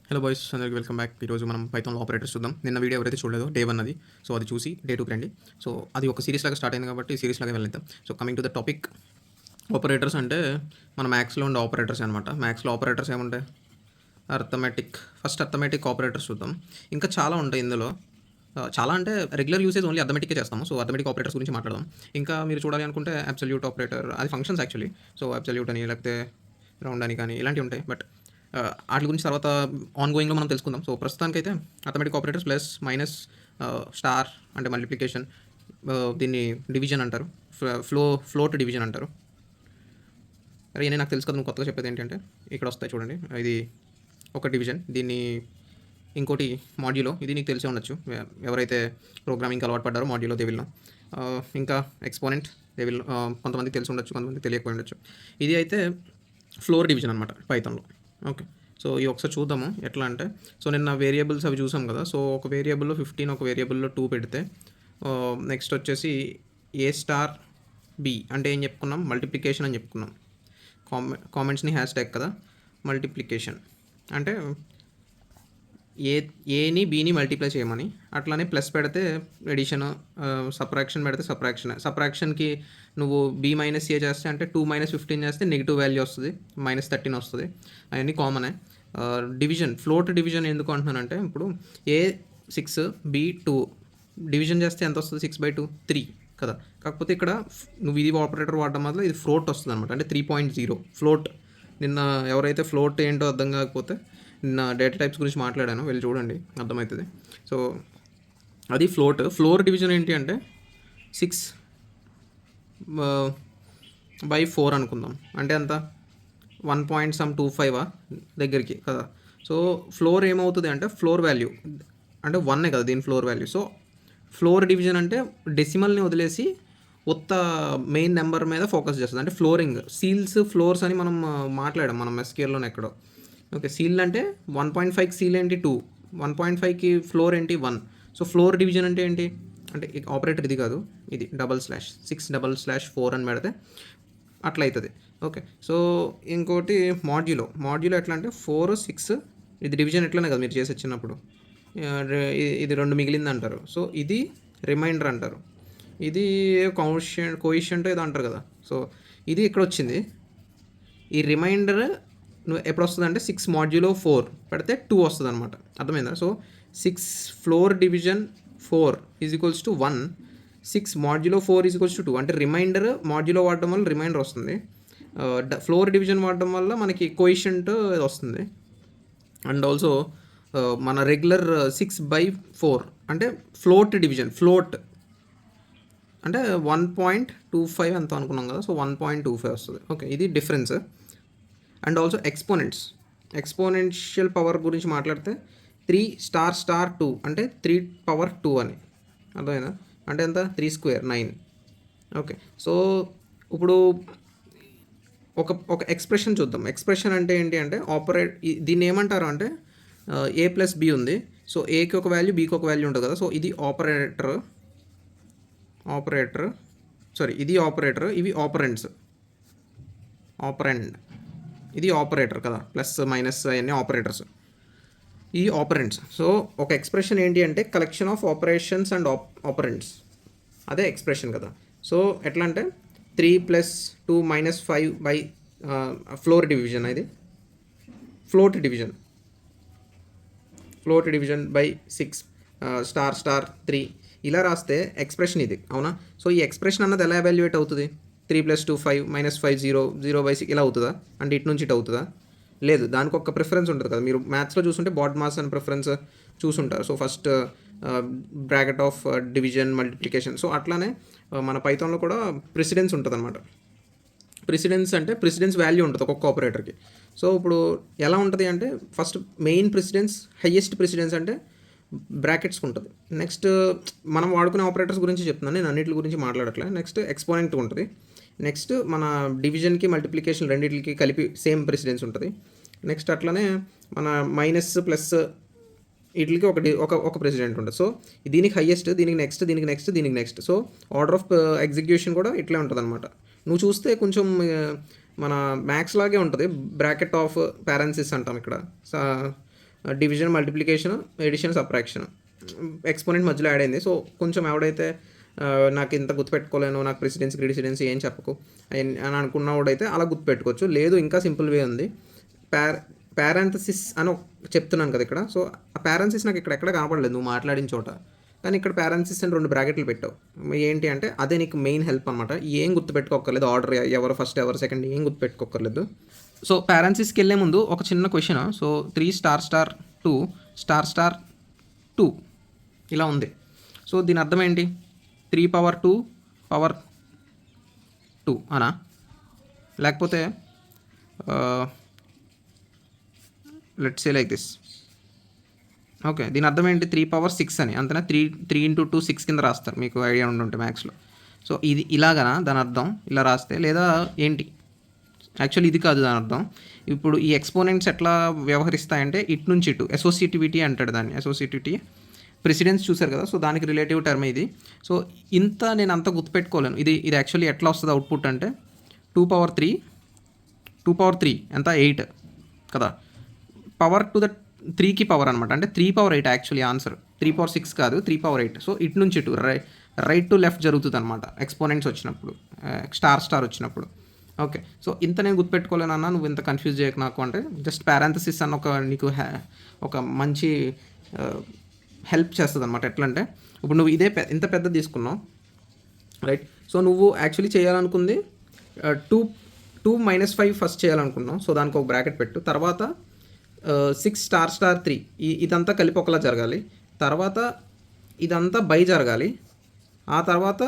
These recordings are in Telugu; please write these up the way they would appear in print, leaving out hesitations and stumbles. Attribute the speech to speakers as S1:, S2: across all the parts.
S1: హలో బాయ్స్, అందరికి వెల్కమ్ బ్యాక్. ఈరోజు మనం పైథాన్లో ఆపరేటర్స్ చూద్దాం. నిన్న వీడియో ఎవరైతే చూడలేదో డే 1 అది, సో అది చూసి డే 2కి రండి. సో అది ఒక సిరీస్ లాగా స్టార్ట్ అయింది కాబట్టి సిరీస్ లాగా వెళ్ళిద్దాం. So coming to the topic, operators అంటే మన మ్యాథ్స్లో ఉండే ఆపరేటర్స్ అనమాట. మ్యాథ్స్లో ఆపరేటర్స్ ఏముంటాయి? ఫస్ట్ అర్థమెటిక్ ఆపరేటర్స్ చూద్దాం. ఇంకా చాలా ఉంటాయి ఇందులో. చాలా అంటే రెగ్యులర్ యూసేజ్ ఓన్లీ అర్థమెటిక్కే చేస్తాము. సో అర్థమెటిక్ ఆపరేటర్స్ గురించి మాట్లాడదాం. ఇంకా మీరు చూడాలి అనుకుంటే అబ్సల్యూట్ ఆపరేటర్, అది ఫంక్షన్స్ యాక్చువల్లీ. సో అబ్సల్యూట్ అని, లేకపోతే రౌండ్ అని కానీ ఇలాంటివి ఉంటాయి. బట్ వాటి గురించి తర్వాత ఆన్ గోయింగ్లో మనం తెలుసుకుందాం. సో ప్రస్తుతానికైతే arithmetic operators plus minus, star అంటే మల్టిప్లికేషన్, దీన్ని డివిజన్ అంటారు, ఫ్లోట్ డివిజన్ అంటారు. అరే నేను నాకు తెలుసు కదా, నువ్వు కొత్తగా చెప్పేది ఏంటంటే ఇక్కడ వస్తాయి చూడండి. ఇది ఒక డివిజన్, దీన్ని ఇంకోటి మాడ్యులో, ఇది నీకు తెలిసే ఉండొచ్చు. ఎవరైతే ప్రోగ్రామింగ్ అలవాటు పడ్డారో మాడ్యులో దేవిల్లో. ఇంకా ఎక్స్పోనెంట్ దేవిల్ కొంతమందికి తెలిసి ఉండొచ్చు, కొంతమంది తెలియకపోయి ఉండొచ్చు. ఇది అయితే ఫ్లోర్ డివిజన్ అనమాట పైథాన్లో. ఓకే, సో ఇవి ఒకసారి చూద్దాము ఎట్లా అంటే. సో నిన్న వేరియబుల్స్ అవి చూసాం కదా. సో ఒక వేరియబుల్లో 15, ఒక వేరియబుల్లో 2 పెడితే, నెక్స్ట్ వచ్చేసి ఏ స్టార్ బి అంటే ఏం చెప్పుకున్నాం? మల్టిప్లికేషన్ అని చెప్పుకున్నాం. కామెంట్స్ని హ్యాష్ ట్యాగ్ కదా, మల్టిప్లికేషన్ అంటే ఏని బీని మల్టిప్లై చేయమని. అట్లానే ప్లస్ పెడితే ఎడిషన్, సబ్ట్రాక్షన్ పెడితే సబ్ట్రాక్షన్కి నువ్వు బీ మైనస్ ఏ చేస్తే అంటే 2 - 15 చేస్తే నెగిటివ్ వాల్యూ వస్తుంది, -13 వస్తుంది. అవన్నీ కామనే. డివిజన్, ఫ్లోట్ డివిజన్ ఎందుకు అంటున్నానంటే, ఇప్పుడు ఏ 6 బి 2 డివిజన్ చేస్తే ఎంత వస్తుంది? 6/2 3 కదా. కాకపోతే ఇక్కడ నువ్వు ఇది ఆపరేటర్ వాడడం వల్ల ఇది ఫ్లోట్ వస్తుంది అనమాట, అంటే 3.0 ఫ్లోట్. నిన్న ఎవరైతే ఫ్లోట్ ఏంటో అర్థం కాకపోతే నిన్న డేటా టైప్స్ గురించి మాట్లాడాను, వెళ్ళి చూడండి అర్థమవుతుంది. సో అది ఫ్లోర్ డివిజన్ ఏంటి అంటే 6/4 అనుకుందాం. అంటే ఎంత? 1.25 దగ్గరికి కదా. సో ఫ్లోర్ ఏమవుతుంది అంటే, ఫ్లోర్ వాల్యూ అంటే 1 కదా దీని floor value. So floor division అంటే డెసిమల్ని వదిలేసి ఉత్త మెయిన్ నెంబర్ మీద ఫోకస్ చేస్తుంది, అంటే ఫ్లోరింగ్. సీల్స్, ఫ్లోర్స్ అని మనం మాట్లాడాం మనం ఎస్క్యూఎల్లోనే ఎక్కడో. ఓకే, సీల్ అంటే 1.5కి సీల్ ఏంటి 2, 1.5కి ఫ్లోర్ ఏంటి 1. సో ఫ్లోర్ డివిజన్ అంటే ఏంటి అంటే ఆపరేటర్ ఇది కాదు, ఇది /6/4 అని పెడితే అట్లా అవుతుంది. ఓకే, సో ఇంకోటి మాడ్యులో ఎట్లా అంటే 4 6, ఇది డివిజన్ ఎట్లనే కదా మీరు చేసి వచ్చినప్పుడు. ఇది 2 మిగిలింది అంటారు. సో ఇది రిమైండర్ అంటారు. ఇది కోయిషియంట్ ఏదో అంటారు కదా. సో ఇది ఇక్కడ వచ్చింది. ఈ రిమైండర్ ఎప్పుడు వస్తుంది అంటే 6/4 పెడితే 2 వస్తుంది అనమాట. అర్థమైందా? So 6 floor division 4 = 1, 6/4 = 2. అంటే రిమైండర్ మాడ్యులో వాడడం వల్ల రిమైండర్ వస్తుంది, ఫ్లోర్ డివిజన్ వాడడం వల్ల మనకి కోయిషియంట్ వస్తుంది. అండ్ ఆల్సో మన రెగ్యులర్ 6/4 అంటే ఫ్లోట్ డివిజన్. ఫ్లోట్ అంటే 1.25 ఎంత అనుకున్నాం కదా. సో 1.25 వస్తుంది. ఓకే, ఇది difference. And also exponential power గురించి మాట్లాడితే 3*2 అంటే 3/2 అని అర్థమైనా. అంటే ఎంత? 3² 9. ఓకే, సో ఇప్పుడు ఒక ఎక్స్ప్రెషన్ చూద్దాం. ఎక్స్ప్రెషన్ అంటే ఏంటి అంటే, దీన్ని ఏమంటారు అంటే, a + b ఉంది. సో ఏకి ఒక వాల్యూ, బీకి ఒక వాల్యూ ఉంటుంది కదా. సో ఇది ఆపరేటర్, ఇది ఆపరేటర్, ఇవి ఆపరెండ్స్. ఇది ఆపరేటర్ కదా, ప్లస్ మైనస్ అవన్నీ ఆపరేటర్స్, ఈ ఆపరెంట్స్. సో ఒక ఎక్స్ప్రెషన్ ఏంటి అంటే collection of operations and operands, అదే ఎక్స్ప్రెషన్ కదా. సో ఎట్లా అంటే 3 + 2 - 5 బై ఫ్లోర్ డివిజన్, ఇది ఫ్లోట్ డివిజన్ బై 6*3 ఇలా రాస్తే ఎక్స్ప్రెషన్ ఇది, అవునా. సో ఈ ఎక్స్ప్రెషన్ అన్నది ఎలా ఎవాల్యుయేట్ అవుతుంది? 3 + 2 5 - 5 0 0/6 ఇలా అవుతుందా? అంటే ఇటు నుంచి ఇటు అవుతుందా? లేదు, దానికి ఒక ప్రిఫరెన్స్ ఉంటుంది కదా. మీరు మ్యాథ్స్లో చూసుంటే బాడ్మాస్ అని ప్రిఫరెన్స్ చూసుంటారు. So first bracket of division, multiplication. So అట్లానే మన పైథాన్లో కూడా ప్రెసిడెన్స్ ఉంటుంది అనమాట. ప్రెసిడెన్స్ అంటే ప్రెసిడెన్స్ వాల్యూ ఉంటుంది ఒక్కొక్క ఆపరేటర్కి. సో ఇప్పుడు ఎలా ఉంటుంది అంటే, first main precedence, highest precedence అంటే బ్రాకెట్స్కి ఉంటుంది. నెక్స్ట్ మనం వాడుకునే ఆపరేటర్స్ గురించి చెప్తున్నాను నేను, అన్నిటి గురించి మాట్లాడట్లేదు. నెక్స్ట్ ఎక్స్పోనెంట్ ఉంటుంది. నెక్స్ట్ మన డివిజన్కి, మల్టిప్లికేషన్ రెండింటికి కలిపి సేమ్ ప్రెసిడెన్స్ ఉంటుంది. నెక్స్ట్ అట్లనే మన మైనస్, ప్లస్ వీటికి ఒక ప్రెసిడెంట్ ఉంటుంది. సో దీనికి హైయెస్ట్, దీనికి నెక్స్ట్, దీనికి నెక్స్ట్, దీనికి next. So order of execution కూడా ఇట్లే ఉంటుంది అనమాట. నువ్వు చూస్తే కొంచెం మన మ్యాథ్స్ లాగే ఉంటుంది. బ్రాకెట్ ఆఫ్ పారెన్సిస్ అంటాం ఇక్కడ. Division, multiplication, addition, subtraction. Exponent మధ్యలో యాడ్ అయింది. సో కొంచెం ఎవడైతే నాకు ఇంత గుర్తుపెట్టుకోలేను, నాకు ప్రెసిడెన్సీ గ్రెడిసిడెన్సీ ఏం చెప్పకు అని అనుకున్నవాడైతే అలా గుర్తుపెట్టుకోవచ్చు. లేదు ఇంకా సింపుల్ వే ఉంది. పారాంథసిస్ అని చెప్తున్నాను కదా ఇక్కడ. సో ఆ పారాంథసిస్ నాకు ఎక్కడ కనపడలేదు నువ్వు మాట్లాడిన చోట, కానీ ఇక్కడ పారాంథసిస్ అని 2 బ్రాకెట్లు పెట్టావు. ఏంటి అంటే అదే నీకు మెయిన్ హెల్ప్ అనమాట. ఏం గుర్తుపెట్టుకోక్కర్లేదు, ఆర్డర్ ఎవరు ఫస్ట్ ఎవరు సెకండ్ ఏం గుర్తుపెట్టుకోక్కర్లేదు. సో పారాంథసిస్కి వెళ్ళే ముందు ఒక చిన్న క్వశ్చన్. సో 3*2 ఇలా ఉంది. సో దీని అర్థం ఏంటి? 3/2 అనా, లేకపోతే let's say like this. Okay, దీని అర్థం ఏంటి? 3/6 అని, అంతేనా? 3 × 2 6 కింద రాస్తారు, మీకు ఐడియా ఉంటుంటే మ్యాథ్స్లో. సో ఇది ఇలాగనా దాని అర్థం? ఇలా రాస్తే, లేదా ఏంటి? యాక్చువల్లీ ఇది కాదు దాని అర్థం. ఇప్పుడు ఈ ఎక్స్పోనెంట్స్ ఎట్లా వ్యవహరిస్తాయంటే ఇటు నుంచి ఇటు అసోసియేటివిటీ అంటాడు దాన్ని. అసోసియేటివిటీ ప్రెసిడెన్స్ చూసారు కదా, సో దానికి రిలేటివ్ టర్మ్ ఇది. సో ఇంత నేను అంత గుర్తుపెట్టుకోలేను. ఇది యాక్చువల్లీ ఎట్లా వస్తుంది అవుట్పుట్ అంటే 2/3 ఎంత? 8 కదా. పవర్ టు ద 3కి పవర్ అనమాట, అంటే 3/8 యాక్చువల్లీ ఆన్సర్. 3/6 కాదు, 3/8. సో ఇటు నుంచి ఇటు రైట్ టు లెఫ్ట్ జరుగుతుంది అనమాట ఎక్స్పోనెంట్స్ వచ్చినప్పుడు, స్టార్ వచ్చినప్పుడు. ఓకే, సో ఇంత నేను గుర్తుపెట్టుకోలేనన్నా, నువ్వు ఇంత కన్ఫ్యూజ్ చేయకు నాకు అంటే. జస్ట్ పారాంథసిస్ అన్న నీకు ఒక మంచి హెల్ప్ చేస్తుంది అనమాట. ఎట్లా అంటే ఇప్పుడు నువ్వు ఇంత పెద్ద తీసుకున్నావు, రైట్? సో నువ్వు యాక్చువల్లీ చేయాలనుకుంది 2 - 5 ఫస్ట్ చేయాలనుకున్నావు. సో దానికి ఒక బ్రాకెట్ పెట్టు. తర్వాత 6*3 ఇదంతా కలిపి ఒకలా జరగాలి. తర్వాత ఇదంతా బై జరగాలి. ఆ తర్వాత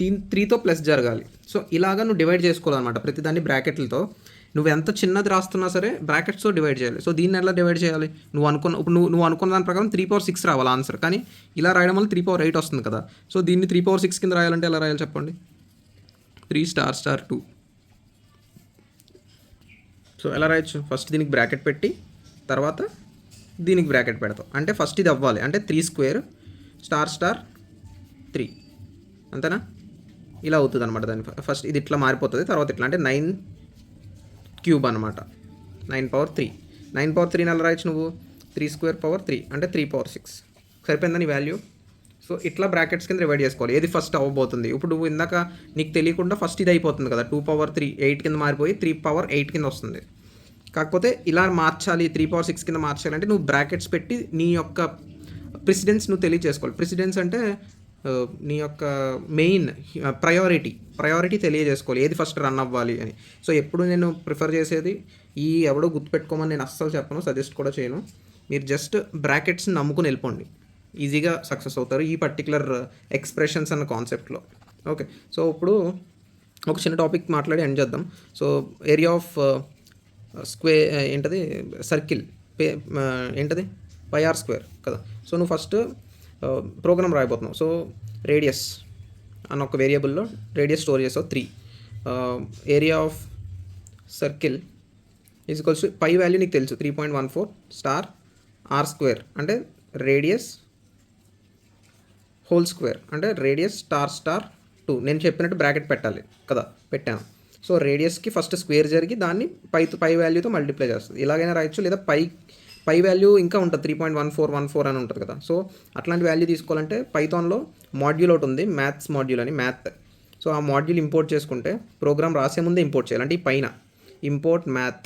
S1: 3తో ప్లస్ జరగాలి. సో ఇలాగా నువ్వు డివైడ్ చేసుకోవాలన్నమాట ప్రతిదాన్ని బ్రాకెట్లతో. నువ్వు ఎంత చిన్నది రాస్తున్నా సరే బ్రాకెట్స్తో డివైడ్ చేయాలి. సో దీన్ని ఎలా డివైడ్ చేయాలి? నువ్వు అనుకున్న దాని ప్రకారం 3/6 రావాలి ఆన్సర్, కానీ ఇలా రాయడం వల్ల 3/8 వస్తుంది కదా. సో దీన్ని 3/6 కింద రాయాలంటే ఎలా రాయాలి చెప్పండి? 3*2. సో ఎలా రాయొచ్చు? ఫస్ట్ దీనికి బ్రాకెట్ పెట్టి తర్వాత దీనికి బ్రాకెట్ పెడతావు, అంటే ఫస్ట్ ఇది అవ్వాలి, అంటే 3² *3 అంతేనా? ఇలా అవుతుంది అనమాట. దాని ఫస్ట్ ఇది ఇట్లా మారిపోతుంది, తర్వాత ఇట్లా అంటే 9³ అనమాట. 9/3. 9/3 ఎలా రాయొచ్చు నువ్వు? 3² అంటే 3/6. సరిపోయిందా నీ వాల్యూ? సో ఇట్లా బ్రాకెట్స్ కింద డివైడ్ చేసుకోవాలి. ఏది ఫస్ట్ అవ్వబోతుంది. ఇప్పుడు నువ్వు ఇందాక నీకు తెలియకుండా ఫస్ట్ ఇది అయిపోతుంది కదా, 2/3 8 కింద మారిపోయి 3/8 కింద వస్తుంది. కాకపోతే ఇలా మార్చాలి, 3/6 కింద మార్చాలంటే నువ్వు బ్రాకెట్స్ పెట్టి నీ యొక్క ప్రెసిడెన్స్ నువ్వు తెలియజేసుకోవాలి. ప్రెసిడెన్స్ అంటే నీ యొక్క మెయిన్ ప్రయారిటీ తెలియజేసుకోవాలి, ఏది ఫస్ట్ రన్ అవ్వాలి అని. సో ఎప్పుడు నేను ప్రిఫర్ చేసేది ఎవడో గుర్తుపెట్టుకోమని నేను అస్సలు చెప్పను, సజెస్ట్ కూడా చేయను. మీరు జస్ట్ బ్రాకెట్స్ని నమ్ముకుని వెళ్ళిపోండి, ఈజీగా సక్సెస్ అవుతారు ఈ పర్టికులర్ ఎక్స్ప్రెషన్స్ అన్న కాన్సెప్ట్లో. ఓకే, సో ఇప్పుడు ఒక చిన్న టాపిక్ మాట్లాడి ఎండ్ చేద్దాం. సో ఏరియా ఆఫ్ ఏంటది? సర్కిల్ ఏంటది? πr² కదా. సో నువ్వు ఫస్ట్ ప్రోగ్రామ్ రాయబోతున్నావు. సో రేడియస్ అన్న ఒక వేరియబుల్లో రేడియస్ స్టోర్ చేసావు 3. Area of circle is equals to pi value నీకు తెలుసు 3.14 r² అంటే రేడియస్ హోల్ స్క్వేర్, అంటే రేడియస్ *2. నేను చెప్పినట్టు బ్రాకెట్ పెట్టాలి కదా, పెట్టాను. సో రేడియస్కి ఫస్ట్ స్క్వేర్ జరిగి దాన్ని పై వాల్యూతో మల్టిప్లై చేస్తుంది. ఇలాగైనా రాయొచ్చు, లేదా పై వాల్యూ ఇంకా ఉంటుంది 3.1414 అని ఉంటుంది కదా. సో అట్లాంటి వాల్యూ తీసుకోవాలంటే పైథాన్లో మాడ్యూల్ ఒకటి ఉంది, మ్యాథ్స్ మాడ్యూల్ అని, మ్యాథ్. సో ఆ మాడ్యూల్ ఇంపోర్ట్ చేసుకుంటే ప్రోగ్రామ్ రాసే ముందే ఇంపోర్ట్ చేయాలి. అంటే ఈ పైన ఇంపోర్ట్ మ్యాథ్,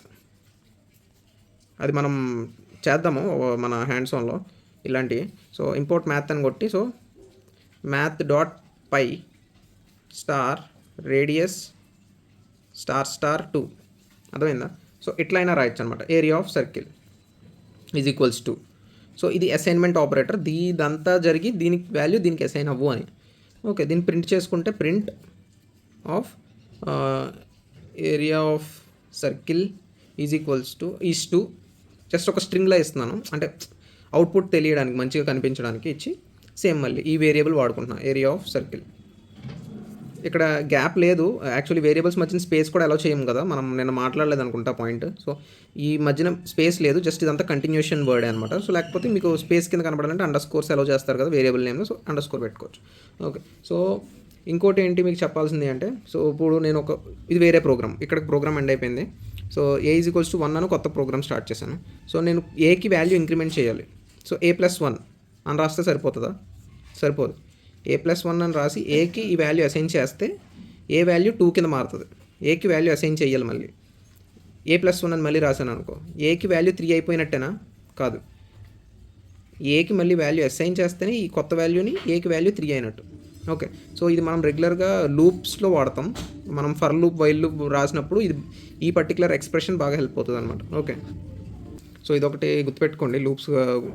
S1: అది మనం చేద్దాము మన హ్యాండ్స్ ఆన్లో ఇలాంటివి. సో ఇంపోర్ట్ మ్యాథ్ అని కొట్టి, సో math.py రేడియస్ *2 అర్థమైందా? సో ఇట్లయినా రాయొచ్చు అనమాట. Area of circle is equals to, so ఇది అసైన్మెంట్ ఆపరేటర్, ఇదంతా జరిగి దీనికి వాల్యూ దీనికి అసైన్ అవ్వు అని. ఓకే, దీన్ని ప్రింట్ చేసుకుంటే print of area of circle is equals to just ఒక స్ట్రింగ్లో ఇస్తున్నాను, అంటే అవుట్పుట్ తెలియడానికి మంచిగా కనిపించడానికి ఇచ్చి సేమ్ మళ్ళీ ఈ వేరియబుల్ వాడుకుంటున్నాను, ఏరియా ఆఫ్ సర్కిల్. ఇక్కడ గ్యాప్ లేదు యాక్చువల్లీ, వేరియబుల్స్ మధ్యన స్పేస్ కూడా అలౌ చేయం కదా, మనం నేను మాట్లాడలేదు అనుకుంటా పాయింట్. సో ఈ మధ్యన స్పేస్ లేదు, జస్ట్ ఇదంతా కంటిన్యూషన్ వర్డ్ అనమాట. సో లేకపోతే మీకు స్పేస్ కింద కనపడాలంటే __ అలౌ చేస్తారు కదా వేరియబుల్ నేమ్లో, సో _ పెట్టుకోవచ్చు. ఓకే, సో ఇంకోటి ఏంటి మీకు చెప్పాల్సింది అంటే, సో ఇప్పుడు నేను ఇది వేరే ప్రోగ్రామ్, ఇక్కడ ప్రోగ్రామ్ ఎండ్ అయిపోయింది. So A is equals to 1 అని కొత్త ప్రోగ్రామ్ స్టార్ట్ చేశాను. సో నేను ఏకి వాల్యూ ఇంక్రిమెంట్ చేయాలి. సో a+1 అని రాస్తే సరిపోతుందా? సరిపోదు. a+1 అని రాసి ఏకి ఈ వాల్యూ అసైన్ చేస్తే ఏ వాల్యూ 2 కింద మారుతుంది. ఏకి వాల్యూ అసైన్ చేయాలి. మళ్ళీ a+1 అని మళ్ళీ రాశాను అనుకో, ఏకి వాల్యూ 3 అయిపోయినట్టేనా? కాదు. ఏకి మళ్ళీ వాల్యూ అసైన్ చేస్తేనే ఈ కొత్త వాల్యూని ఏకి వాల్యూ 3 అయినట్టు. ఓకే. సో ఇది మనం రెగ్యులర్గా లూప్స్లో వాడతాం. మనం ఫర్ లూప్, వైల్ లూప్ రాసినప్పుడు ఇది ఈ పర్టికులర్ ఎక్స్ప్రెషన్ బాగా హెల్ప్ అవుతుంది అనమాట. ఓకే. సో ఇదొకటి గుర్తుపెట్టుకోండి, లూప్స్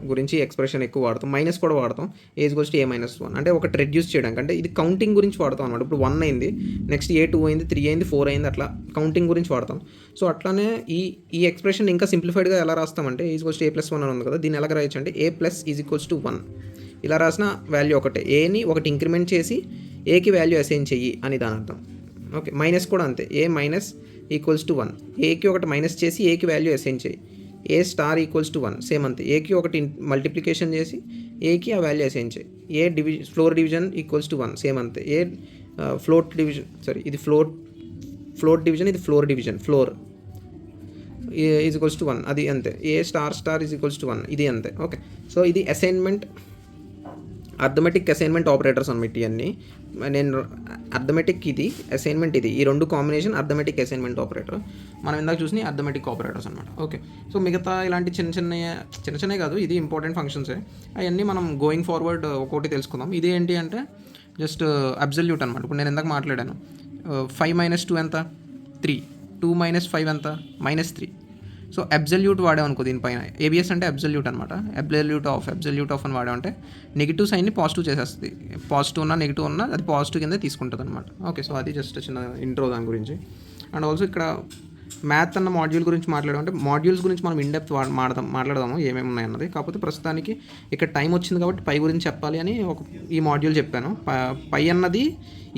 S1: గురించి ఎక్స్ప్రెషన్ ఎక్కువ వాడతాం. మైనస్ కూడా వాడతాం. ఏజ్ గోస్ టు a-1 అంటే ఒకటి రెడ్యూస్ చేయడానికి, అంటే ఇది కౌంటింగ్ గురించి వాడతాం అనమాట. ఇప్పుడు 1 అయింది, నెక్స్ట్ a2 అయింది, 3 అయింది, 4 అయింది, అట్లా కౌంటింగ్ గురించి వాడతాం. సో అట్లానే ఈ ఎక్స్ప్రెషన్ ఇంకా సింప్లిఫైడ్గా ఎలా రాస్తామంటే ఏజ్ గోస్ టు a+1 అని ఉంది కదా, దీన్ని ఎలా రాయొచ్చు అంటే a+=1 ఇలా రాసిన వాల్యూ ఒకటే. ఏని ఒకటి ఇంక్రిమెంట్ చేసి ఏకి వాల్యూ అసైన్ చెయ్యి అని దాని అర్థం. ఓకే. మైనస్ కూడా అంతే. a-=1 ఏకి ఒకటి మైనస్ చేసి ఏకి వాల్యూ అసైన్ చేయి. a*=1 సేమ్ అంతే. ఏకి ఒకటి మల్టిప్లికేషన్ చేసి ఏకి ఆ వాల్యూ అసైన్ చేయి. ఫ్లోర్ డివిజన్ =1 సేమ్ అంతే. ఫ్లోట్ డివిజన్ ఇది ఫ్లోట్ డివిజన్, ఇది ఫ్లోర్ డివిజన్. ఫ్లోర్ =1 అది అంతే. a**=1 ఇది అంతే. ఓకే. సో ఇది అసైన్మెంట్, అర్థమెటిక్ అసైన్మెంట్ ఆపరేటర్స్ అన్నమాట. ఇవన్నీ నేను అర్థమెటిక్, ఇది అసైన్మెంట్, ఇది ఈ రెండు కాంబినేషన్ అర్థమెటిక్ అసైన్మెంట్ ఆపరేటర్. మనం ఇందాక చూసిన అర్థమెటిక్ ఆపరేటర్స్ అనమాట. ఓకే. సో మిగతా ఇలాంటి చిన్న కాదు, ఇది ఇంపార్టెంట్ ఫంక్షన్సే. అవన్నీ మనం గోయింగ్ ఫార్వర్డ్ ఒక్కొక్కటి తెలుసుకుందాం. ఇది ఏంటి అంటే జస్ట్ అబ్సల్యూట్ అనమాట. ఇప్పుడు నేను ఇందాక మాట్లాడాను, 5 - 2 ఎంత? 3. 2 - 5 ఎంత? -3. సో అబ్సల్యూట్ వాడామనుకో దీనిపైన, ఏబిఎస్ అంటే అబ్సల్యూట్ అనమాట. అబ్సల్యూట్ ఆఫ్ అని వాడామంటే నెగిటివ్ సైన్ని పాజిటివ్ చేసేస్తుంది. పాజిటివ్ ఉన్నా నెగిటివ్ ఉన్నా అది పాజిటివ్ కింద తీసుకుంటుంది అనమాట. ఓకే. సో అది జస్ట్ చిన్న ఇంట్రో దాని గురించి. అండ్ ఆల్సో ఇక్కడ మ్యాథ్ అన్న మాడ్యూల్ గురించి మాట్లాడామంటే మాడ్యూల్స్ గురించి మనం ఇన్డెప్త్ మాట్లాడదాము ఏమేమి ఉన్నాయన్నది. కాకపోతే ప్రస్తుతానికి ఇక్కడ టైం వచ్చింది కాబట్టి పై గురించి చెప్పాలి అని ఈ మాడ్యూల్ చెప్పాను. పై అన్నది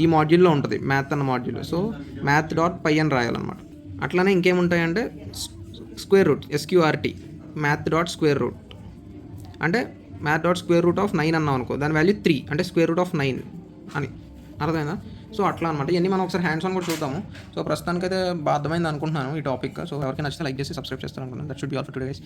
S1: ఈ మాడ్యూల్లో ఉంటుంది, మ్యాథ్ అన్న మాడ్యూల్. సో math.py అని రాయాలన్నమాట. అట్లానే ఇంకేముంటాయంటే square root, SQRT, math.square root అంటే math.square_9 అన్నాం అనుకో, దాని వాల్యూ 3 అంటే √9 అని అర్థమైందా? సో అట్లా అనమాట. ఇవన్నీ మనం ఒకసారి హ్యాండ్స్ ఆన్ కూడా చూద్దాము. సో ప్రస్తుతానికైతే బాగా అర్థమైంది అనుకుంటున్నాను ఈ టాపిక్. సో ఎవరికి నచ్చితే లైక్ చేసి సబ్స్క్రైబ్ చేస్తారు అనుకున్నాను. That should be all for today guys.